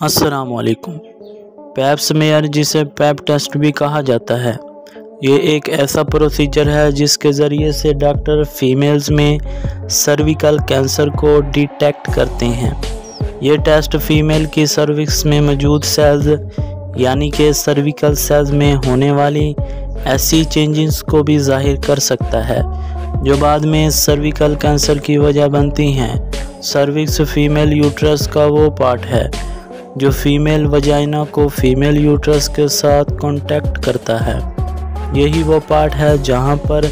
अस्सलामुअलैकुम। Pipe smear, जिसे pipe test भी कहा जाता है, ये एक ऐसा प्रोसीजर है जिसके ज़रिए से डॉक्टर फीमेल्स में सर्विकल कैंसर को डिटेक्ट करते हैं। ये टेस्ट फीमेल की सर्विक्स में मौजूद सेल्स यानी कि सर्विकल सेल्स में होने वाली ऐसी चेंजेस को भी जाहिर कर सकता है जो बाद में सर्विकल कैंसर की वजह बनती हैं। सर्विक्स फीमेल यूट्रस का वो पार्ट है जो फीमेल वजाइना को फीमेल यूट्रस के साथ कांटेक्ट करता है। यही वो पार्ट है जहां पर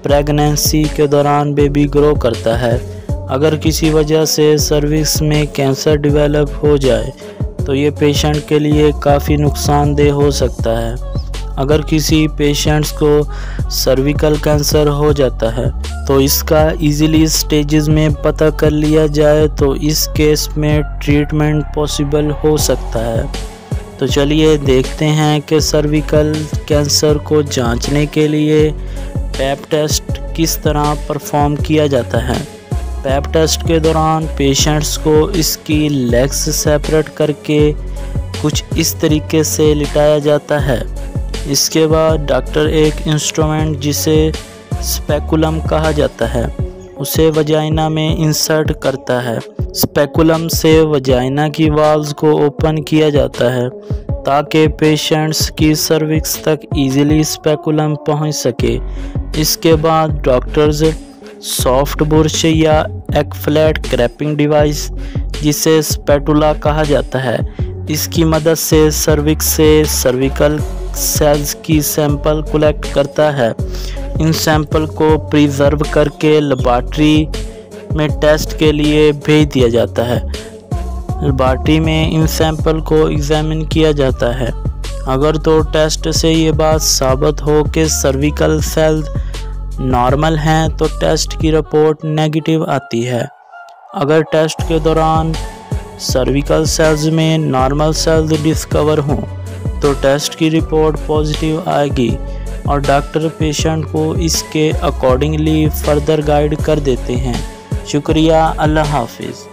प्रेगनेंसी के दौरान बेबी ग्रो करता है। अगर किसी वजह से सर्विक्स में कैंसर डेवलप हो जाए तो ये पेशेंट के लिए काफ़ी नुकसानदेह हो सकता है। अगर किसी पेशेंट्स को सर्विकल कैंसर हो जाता है तो इसका इजीली स्टेजेस में पता कर लिया जाए तो इस केस में ट्रीटमेंट पॉसिबल हो सकता है। तो चलिए देखते हैं कि सर्विकल कैंसर को जांचने के लिए पैप टेस्ट किस तरह परफॉर्म किया जाता है। पैप टेस्ट के दौरान पेशेंट्स को इसकी लेग्स सेपरेट करके कुछ इस तरीके से लिटाया जाता है। इसके बाद डॉक्टर एक इंस्ट्रूमेंट जिसे स्पेकुलम कहा जाता है उसे वजाइना में इंसर्ट करता है। स्पेकुलम से वजाइना की वाल्व्स को ओपन किया जाता है ताकि पेशेंट्स की सर्विक्स तक इजीली स्पेकुलम पहुंच सके। इसके बाद डॉक्टर्स सॉफ्ट बुर्श या एक फ्लैट क्रैपिंग डिवाइस जिसे स्पैटुला कहा जाता है, इसकी मदद से सर्विक्स से सर्विकल सेल्स की सैंपल कलेक्ट करता है। इन सैंपल को प्रिजर्व करके लेबॉरेटरी में टेस्ट के लिए भेज दिया जाता है। लेबॉरेटरी में इन सैंपल को एग्जामिन किया जाता है। अगर तो टेस्ट से ये बात साबित हो कि सर्विकल सेल्स नॉर्मल हैं तो टेस्ट की रिपोर्ट नेगेटिव आती है। अगर टेस्ट के दौरान सर्विकल सेल्स में नॉर्मल सेल्स डिस्कवर हों तो टेस्ट की रिपोर्ट पॉजिटिव आएगी और डॉक्टर पेशेंट को इसके अकॉर्डिंगली फर्दर गाइड कर देते हैं। शुक्रिया, अल्लाह हाफिज़।